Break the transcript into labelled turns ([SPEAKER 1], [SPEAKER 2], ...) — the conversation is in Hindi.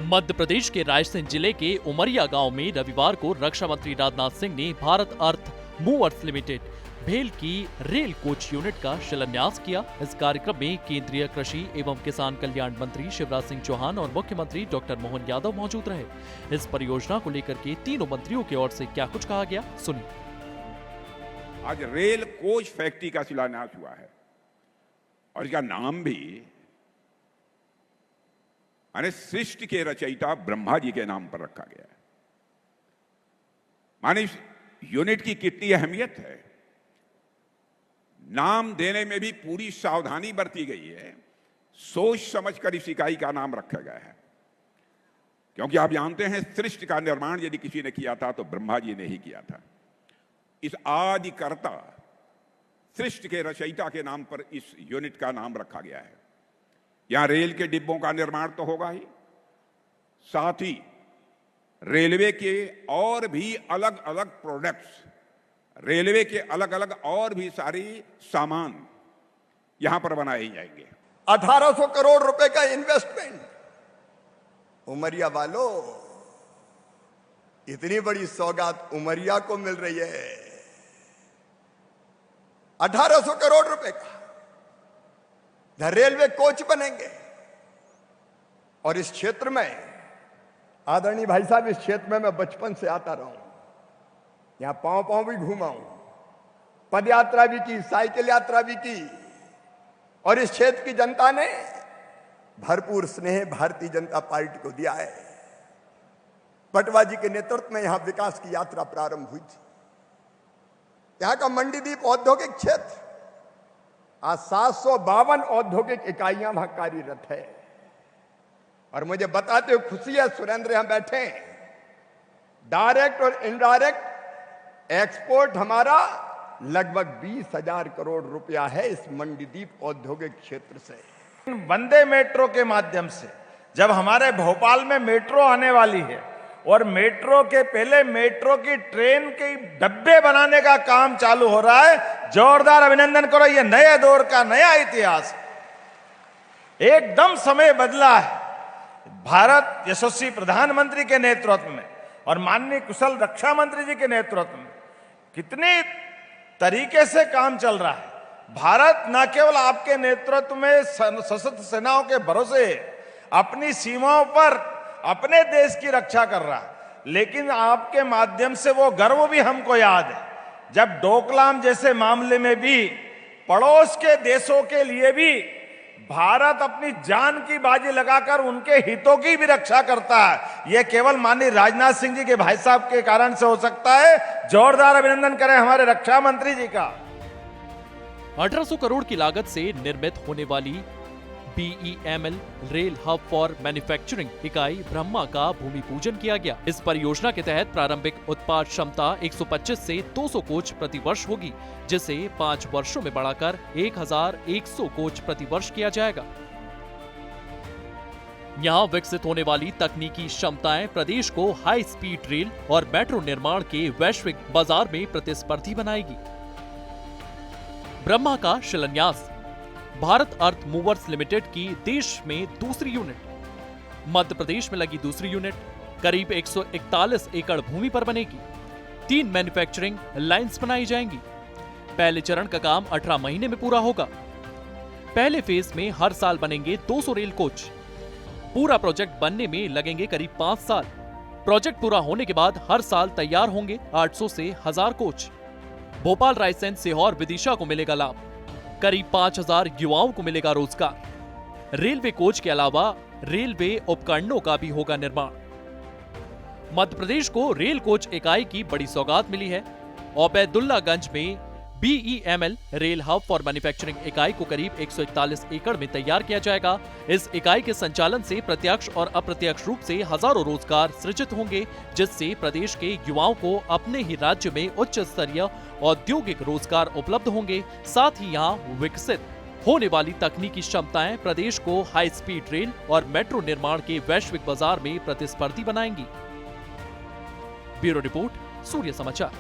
[SPEAKER 1] मध्य प्रदेश के रायसेन जिले के उमरिया गांव में रविवार को रक्षा मंत्री राजनाथ सिंह ने भारत अर्थ मूवर्स लिमिटेड भेल की रेल कोच यूनिट का शिलान्यास किया। इस कार्यक्रम में केंद्रीय कृषि एवं किसान कल्याण मंत्री शिवराज सिंह चौहान और मुख्यमंत्री डॉक्टर मोहन यादव मौजूद रहे। इस परियोजना को लेकर के तीनों मंत्रियों की ओर से क्या कुछ कहा गया, सुनिए।
[SPEAKER 2] आज रेल कोच फैक्ट्री का शिलान्यास हुआ है और इसका नाम भी माने सृष्टि के रचयिता ब्रह्मा जी के नाम पर रखा गया है। माने इस यूनिट की कितनी अहमियत है, नाम देने में भी पूरी सावधानी बरती गई है। सोच समझकर इस इकाई का नाम रखा गया है, क्योंकि आप जानते हैं सृष्टि का निर्माण यदि किसी ने किया था तो ब्रह्मा जी ने ही किया था। इस आदिकर्ता सृष्टि के रचयिता के नाम पर इस यूनिट का नाम रखा गया है। यहां रेल के डिब्बों का निर्माण तो होगा ही, साथ ही रेलवे के और भी अलग अलग प्रोडक्ट्स, रेलवे के अलग अलग और भी सारी सामान यहां पर बनाए जाएंगे।
[SPEAKER 3] 1800 करोड़ रुपए का इन्वेस्टमेंट। उमरिया वालों, इतनी बड़ी सौगात उमरिया को मिल रही है। 1800 करोड़ रुपए का रेलवे कोच बनेंगे। और इस क्षेत्र में आदरणीय भाई साहब, इस क्षेत्र में मैं बचपन से आता रहा हूं, यहां पांव पांव भी घूमा हूं, पद यात्रा भी की, साइकिल यात्रा भी की। और इस क्षेत्र की जनता ने भरपूर स्नेह भारतीय जनता पार्टी को दिया है। पटवा जी के नेतृत्व में यहां विकास की यात्रा प्रारंभ हुई थी। यहां का मंडीदीप औद्योगिक क्षेत्र आज 752 औद्योगिक इकाइयां वहां कार्यरत है। और मुझे बताते हुए खुशी है, सुरेंद्र यहां बैठे, डायरेक्ट और इनडायरेक्ट एक्सपोर्ट हमारा लगभग 20,000 करोड़ रुपया है इस मंडीदीप औद्योगिक क्षेत्र से।
[SPEAKER 4] वंदे मेट्रो के माध्यम से जब हमारे भोपाल में मेट्रो आने वाली है और मेट्रो के पहले मेट्रो की ट्रेन के डब्बे बनाने का काम चालू हो रहा है, जोरदार अभिनंदन करो। ये नए दौर का नया इतिहास, एकदम समय बदला है। भारत यशस्वी प्रधानमंत्री के नेतृत्व में और माननीय कुशल रक्षा मंत्री जी के नेतृत्व में कितने तरीके से काम चल रहा है। भारत न केवल आपके नेतृत्व में सशस्त्र सेनाओं के भरोसे अपनी सीमाओं पर अपने देश की रक्षा कर रहा है, लेकिन आपके माध्यम से वो गर्व भी हमको याद है जब डोकलाम जैसे मामले में भी पड़ोस के देशों के लिए भी भारत अपनी जान की बाजी लगाकर उनके हितों की भी रक्षा करता है। यह केवल माननीय राजनाथ सिंह जी के भाई साहब के कारण से हो सकता है। जोरदार अभिनंदन करें हमारे रक्षा मंत्री जी का।
[SPEAKER 1] 1800 करोड़ की लागत से निर्मित होने वाली BEML rail hub for manufacturing इकाई ब्रह्मा का भूमि पूजन किया गया। इस परियोजना के तहत प्रारंभिक उत्पाद क्षमता 125 से 200 कोच प्रति वर्ष होगी, जिसे 5 वर्षों में बढ़ाकर 1100 कोच प्रति वर्ष किया जाएगा। यहाँ विकसित होने वाली तकनीकी क्षमताएं प्रदेश को हाई स्पीड रेल और मेट्रो निर्माण के वैश्विक बाजार में प्रतिस्पर्धी बनाएगी। ब्रह्मा का शिलान्यास भारत अर्थ मूवर्स लिमिटेड की देश में दूसरी यूनिट। मध्य प्रदेश में लगी दूसरी यूनिट करीब 141 एकड़ भूमि पर बनेगी। 3 मैन्युफैक्चरिंग लाइंस बनाई जाएंगी। पहले चरण का काम 18 महीने में पूरा होगा। पहले फेज में हर साल बनेंगे 200 रेल कोच। पूरा प्रोजेक्ट बनने में लगेंगे करीब 5 साल। प्रोजेक्ट पूरा होने के बाद हर साल तैयार होंगे 800 से 1000 कोच। भोपाल, रायसेन, सीहोर, विदिशा को मिलेगा लाभ। करीब 5000 युवाओं को मिलेगा रोजगार। रेलवे कोच के अलावा रेलवे उपकरणों का भी होगा निर्माण। मध्य प्रदेश को रेल कोच इकाई की बड़ी सौगात मिली है। ओबैदुल्लागंज में BEML rail hub for manufacturing इकाई को करीब 141 एकड़ में तैयार किया जाएगा। इस इकाई के संचालन से प्रत्यक्ष और अप्रत्यक्ष रूप से हजारों रोजगार सृजित होंगे, जिससे प्रदेश के युवाओं को अपने ही राज्य में उच्च स्तरीय औद्योगिक रोजगार उपलब्ध होंगे। साथ ही यहाँ विकसित होने वाली तकनीकी क्षमताएं प्रदेश को हाई स्पीड रेल और मेट्रो निर्माण के वैश्विक बाजार में प्रतिस्पर्धी बनाएंगी। ब्यूरो रिपोर्ट, सूर्य समाचार।